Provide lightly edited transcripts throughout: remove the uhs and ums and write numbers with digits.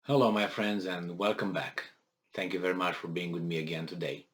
Hello, my friends, and welcome back. Thank you very much for being with me again today.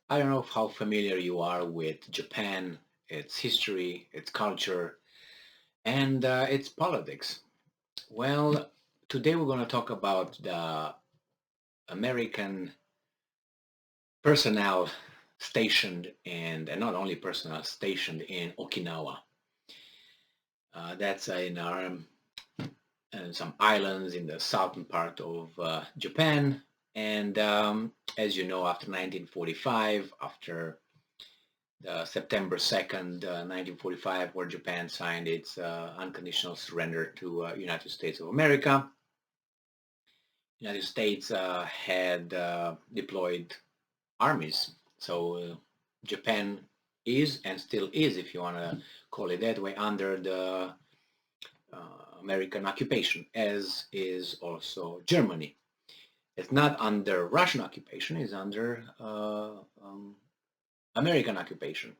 I don't know how familiar you are with Japan, its history, its culture, and its politics. Well, today we're going to talk about the American personnel stationed and not only personnel stationed in Okinawa. That's in our and some islands in the southern part of Japan. And as you know, after 1945, after the September 2nd, 1945, where Japan signed its unconditional surrender to United States of America, United States had deployed armies. So Japan is and still is, if you want to call it that way, under the American occupation, as is also Germany. It's not under Russian occupation, it's under American occupation.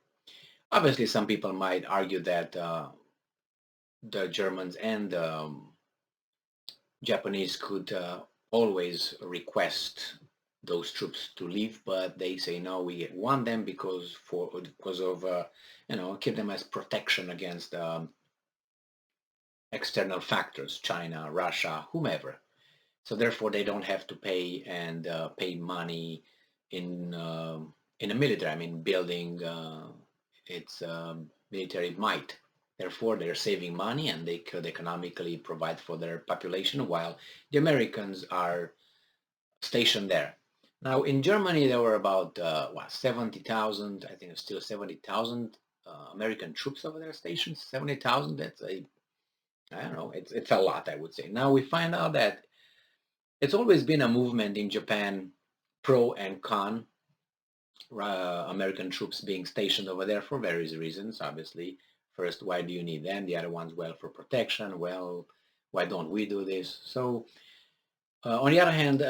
Obviously, some people might argue that the Germans and Japanese could always request those troops to leave, but they say no, we want them because of keep them as protection against external factors, China, Russia, whomever. So therefore, they don't have to pay and pay money in in the military. I mean, building its military might. Therefore, they're saving money and they could economically provide for their population while the Americans are stationed there. Now, in Germany, there were about 70,000. I think it's still 70,000 American troops over there stationed. 70,000. That's a I don't know. It's a lot, I would say. Now we find out that it's always been a movement in Japan, pro and con, American troops being stationed over there for various reasons, obviously. First, why do you need them? The other one's, well, for protection. Well, why don't we do this? So, on the other hand,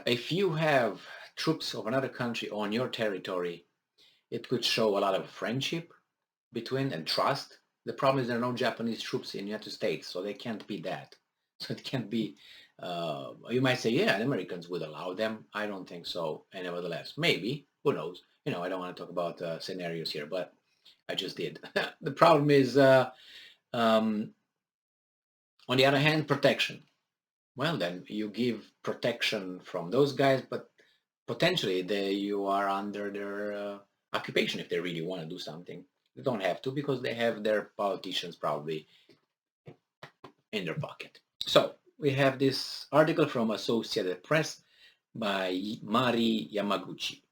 if you have troops of another country on your territory, it could show a lot of friendship between and trust. The problem is there are no Japanese troops in the United States, so they can't be that. So it can't be. You might say, yeah, the Americans would allow them. I don't think so. And nevertheless, maybe. Who knows? I don't want to talk about scenarios here, but I just did. The problem is, um, on the other hand, protection. Well, then you give protection from those guys, but potentially you are under their occupation if they really want to do something. They don't have to because they have their politicians probably in their pocket. So we have this article from Associated Press by Mari Yamaguchi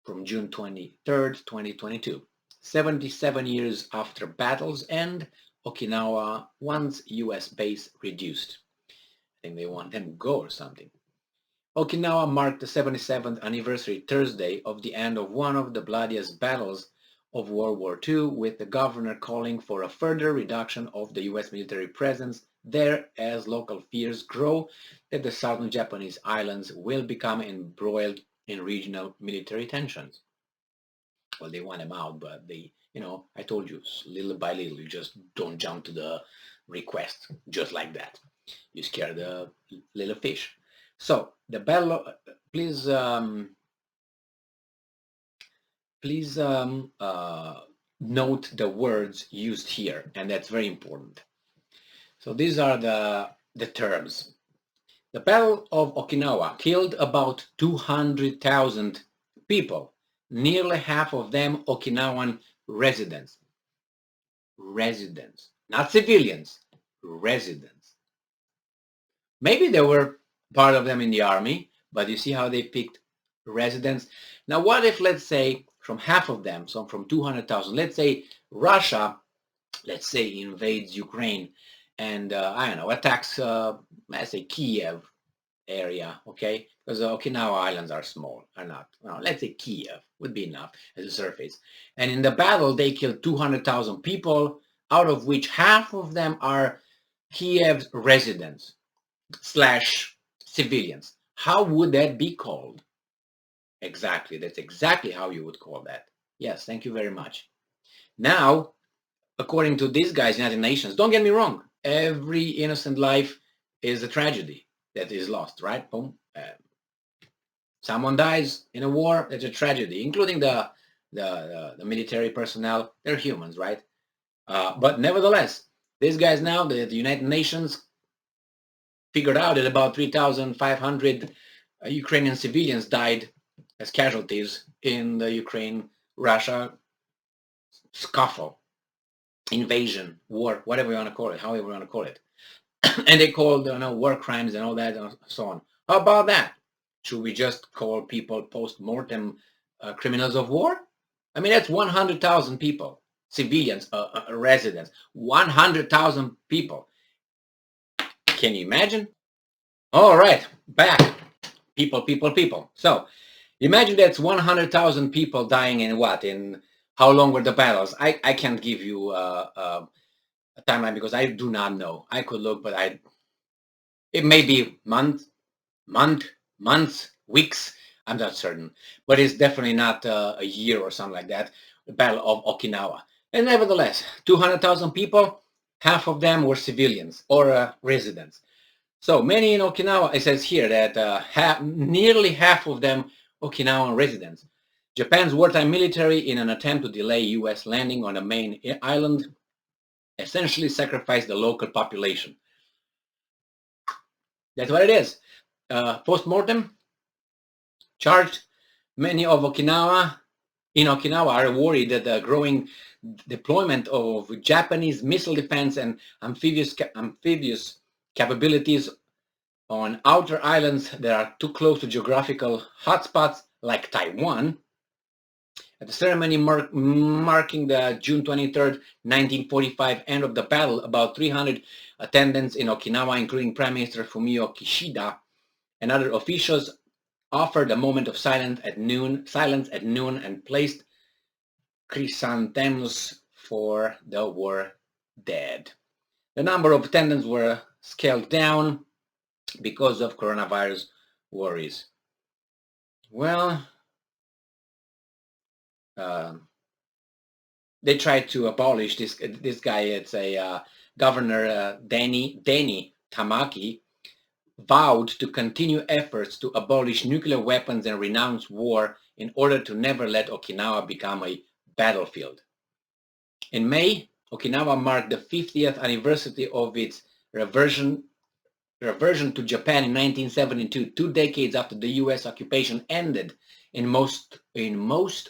from June 23rd, 2022. 77 years after battle's end, Okinawa wants U.S. base reduced. I think they want them to go or something. Okinawa marked the 77th anniversary Thursday of the end of one of the bloodiest battles of World War II, with the governor calling for a further reduction of the U.S. military presence there as local fears grow that the southern Japanese islands will become embroiled in regional military tensions. Well, they want them out, but I told you, little by little, you just don't jump to the request just like that. You scare the little fish. So the battle, please, note the words used here, and that's very important. So these are the terms. The Battle of Okinawa killed about 200,000 people, nearly half of them Okinawan residents. Residents, not civilians, residents. Maybe there were part of them in the army, but you see how they picked residents. Now, what if, let's say, from half of them, so from 200,000, let's say Russia, let's say, invades Ukraine and, I don't know, attacks, let's say, Kiev area, okay? Because the Okinawa Islands are small, are not. No, let's say Kiev would be enough as a surface. And in the battle, they killed 200,000 people, out of which half of them are Kiev's residents slash civilians. How would that be called? Exactly. That's exactly how you would call that. Yes, thank you very much. Now, according to these guys, United Nations, don't get me wrong, every innocent life is a tragedy. that is lost, right? Boom. Someone dies in a war, that's a tragedy, including the military personnel. They're humans, right? But nevertheless, these guys now, the United Nations figured out that about 3,500 Ukrainian civilians died as casualties in the Ukraine-Russia scuffle, invasion, war, whatever you want to call it, however you want to call it. And they called war crimes and all that and so on. How about that? Should we just call people post-mortem criminals of war? I mean, that's 100,000 people, civilians, residents, 100,000 people. Can you imagine? All right, back. People. So imagine that's 100,000 people dying in what? In how long were the battles? I can't give you a timeline because I do not know. I could look, but it may be months, weeks. I'm not certain, but it's definitely not a year or something like that. The Battle of Okinawa. And nevertheless, 200,000 people, half of them were civilians or residents. So many in Okinawa, it says here that nearly half of them Okinawan residents. Japan's wartime military, in an attempt to delay U.S. landing on the main island, essentially sacrificed the local population. That's what it is. Post-mortem, charged. Many of in Okinawa are worried that the growing deployment of Japanese missile defense and amphibious capabilities on outer islands that are too close to geographical hotspots like Taiwan. At the ceremony marking the June 23rd, 1945 end of the battle, about 300 attendants in Okinawa, including Prime Minister Fumio Kishida and other officials, offered a moment of silence at noon and placed chrysanthemums for the war dead. The number of attendants were scaled down because of coronavirus worries. Well, they tried to abolish this guy. It's a Governor Denny Tamaki vowed to continue efforts to abolish nuclear weapons and renounce war in order to never let Okinawa become a battlefield. In May, Okinawa marked the 50th anniversary of its reversion to Japan in 1972, 2 decades after the U.S. occupation ended in most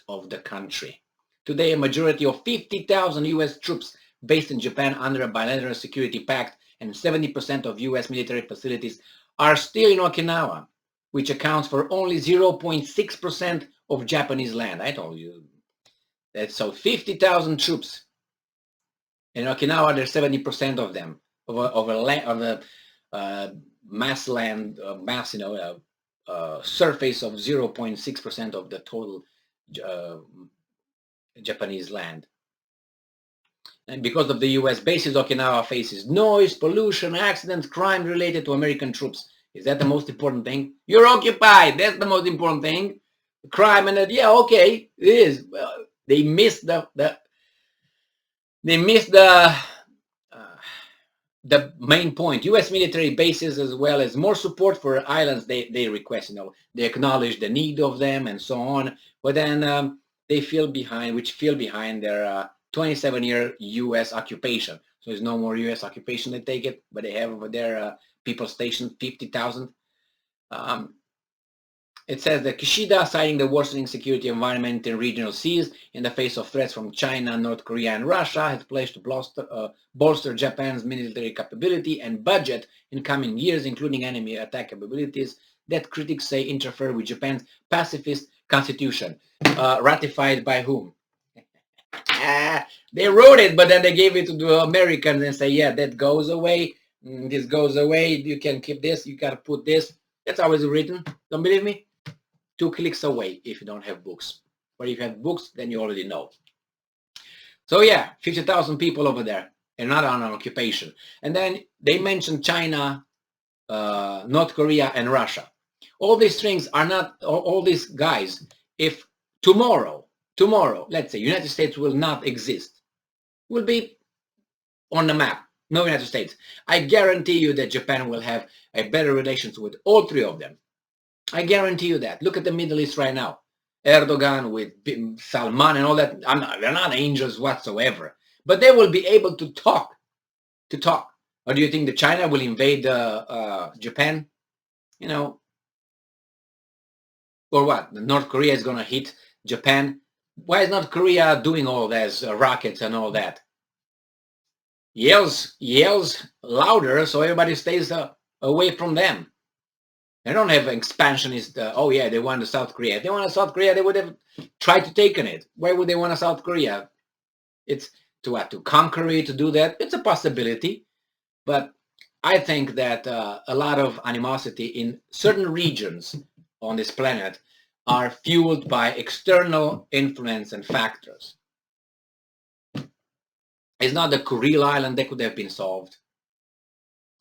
of the country. Today, a majority of 50,000 U.S. troops based in Japan under a bilateral security pact and 70% of U.S. military facilities are still in Okinawa, which accounts for only 0.6% of Japanese land. I told you. That's so 50,000 troops. In Okinawa, there's 70% of them, of a mass land, surface of 0.6% of the total Japanese land. And because of the U.S. bases, Okinawa faces noise, pollution, accidents, crime related to American troops. Is that the most important thing? You're occupied. That's the most important thing. Crime and that, yeah, okay, it is. Well, they missed the main point. U.S. military bases, as well as more support for islands, they request. They acknowledge the need of them and so on. But then they feel behind their 27-year U.S. occupation. So there's no more U.S. occupation, they take it, but they have over there people stationed, 50,000. It says that Kishida, citing the worsening security environment in regional seas in the face of threats from China, North Korea, and Russia, has pledged to bolster Japan's military capability and budget in coming years, including enemy attack capabilities that critics say interfere with Japan's pacifist constitution. Ratified by whom? They wrote it, but then they gave it to the Americans and say, yeah, that goes away. This goes away. You can keep this. You got to put this. That's always written. Don't believe me? 2 clicks away if you don't have books. But if you have books, then you already know. So yeah, 50,000 people over there and not on an occupation. And then they mentioned China, North Korea, and Russia. All these things are not, all these guys, if tomorrow, let's say United States will not exist, will be on the map. No United States. I guarantee you that Japan will have a better relations with all three of them. I guarantee you that. Look at the Middle East right now. Erdogan with Salman and all that. They're not angels whatsoever. But they will be able to talk. Or do you think that China will invade Japan? You know, or what? North Korea is going to hit Japan? Why is North Korea doing all this, rockets and all that? Yells louder so everybody stays away from them. They don't have expansionist, oh yeah, they want a South Korea. If they want a South Korea, they would have tried to take it. Why would they want a South Korea? It's to what? To conquer it, to do that? It's a possibility. But I think that a lot of animosity in certain regions on this planet are fueled by external influence and factors. It's not the Kuril Island that could have been solved.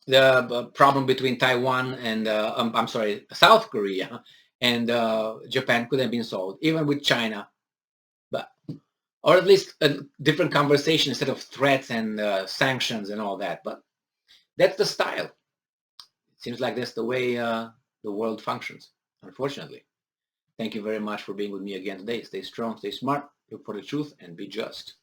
The problem between Taiwan and, I'm sorry, South Korea and Japan could have been solved, even with China. But, or at least a different conversation instead of threats and sanctions and all that. But that's the style. It seems like that's the way the world functions, unfortunately. Thank you very much for being with me again today. Stay strong, stay smart, look for the truth, and be just.